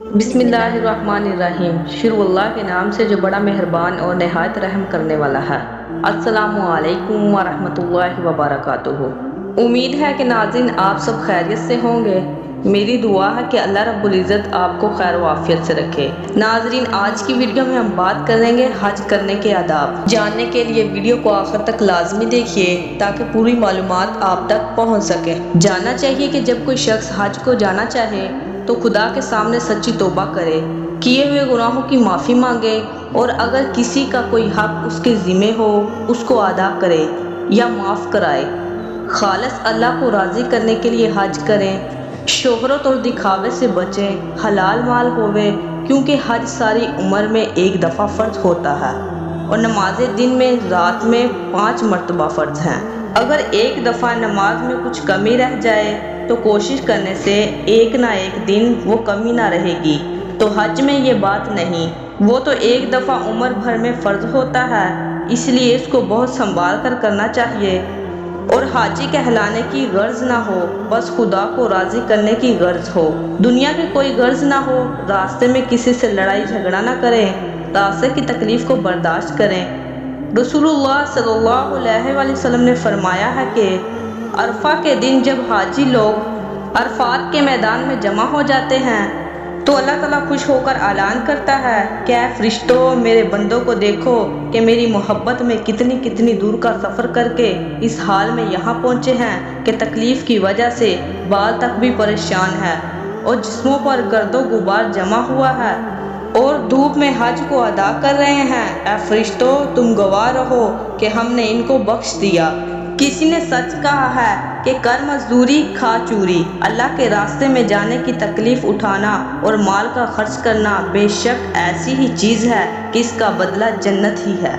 بسم اللہ الرحمن الرحیم۔ شروع اللہ کے نام سے جو بڑا مہربان اور نہایت رحم کرنے والا ہے۔ السلام علیکم ورحمۃ اللہ وبرکاتہ۔ امید ہے کہ ناظرین آپ سب خیریت سے ہوں گے۔ میری دعا ہے کہ اللہ رب العزت آپ کو خیر و عافیت سے رکھے۔ ناظرین، آج کی ویڈیو میں ہم بات کریں گے حج کرنے کے آداب۔ جاننے کے لیے ویڈیو کو آخر تک لازمی دیکھیے تاکہ پوری معلومات آپ تک پہنچ سکے۔ جاننا چاہیے کہ جب کوئی شخص حج کو جانا چاہے تو خدا کے سامنے سچی توبہ کرے، کیے ہوئے گناہوں کی معافی مانگے، اور اگر کسی کا کوئی حق اس کے ذمہ ہو اس کو ادا کرے یا معاف کرائے۔ خالص اللہ کو راضی کرنے کے لیے حج کریں، شہرت اور دکھاوے سے بچیں، حلال مال ہوئے، کیونکہ حج ساری عمر میں ایک دفعہ فرض ہوتا ہے اور نمازیں دن میں رات میں 5 مرتبہ فرض ہیں۔ اگر ایک دفعہ نماز میں کچھ کمی رہ جائے تو کوشش کرنے سے ایک نہ ایک دن وہ کمی نہ رہے گی۔ تو حج میں یہ بات نہیں، وہ تو ایک دفعہ عمر بھر میں فرض ہوتا ہے، اس لیے اس کو بہت سنبھال کر کرنا چاہیے، اور حاجی کہلانے کی غرض نہ ہو، بس خدا کو راضی کرنے کی غرض ہو، دنیا کی کوئی غرض نہ ہو، راستے میں کسی سے لڑائی جھگڑا نہ کریں، راستے کی تکلیف کو برداشت کریں۔ رسول اللہ صلی اللہ علیہ وآلہ وسلم نے فرمایا ہے کہ عرفہ کے دن جب حاجی لوگ عرفات کے میدان میں جمع ہو جاتے ہیں تو اللہ تعالیٰ خوش ہو کر اعلان کرتا ہے کہ اے فرشتوں، میرے بندوں کو دیکھو کہ میری محبت میں کتنی کتنی دور کا سفر کر کے اس حال میں یہاں پہنچے ہیں کہ تکلیف کی وجہ سے بال تک بھی پریشان ہے اور جسموں پر گرد و غبار جمع ہوا ہے اور دھوپ میں حج کو ادا کر رہے ہیں۔ اے فرشتوں، تم گواہ رہو کہ ہم نے ان کو بخش دیا۔ کسی نے سچ کہا ہے کہ کر مزدوری کھا چوری، اللہ کے راستے میں جانے کی تکلیف اٹھانا اور مال کا خرچ کرنا بے شک ایسی ہی چیز ہے کہ اس کا بدلہ جنت ہی ہے۔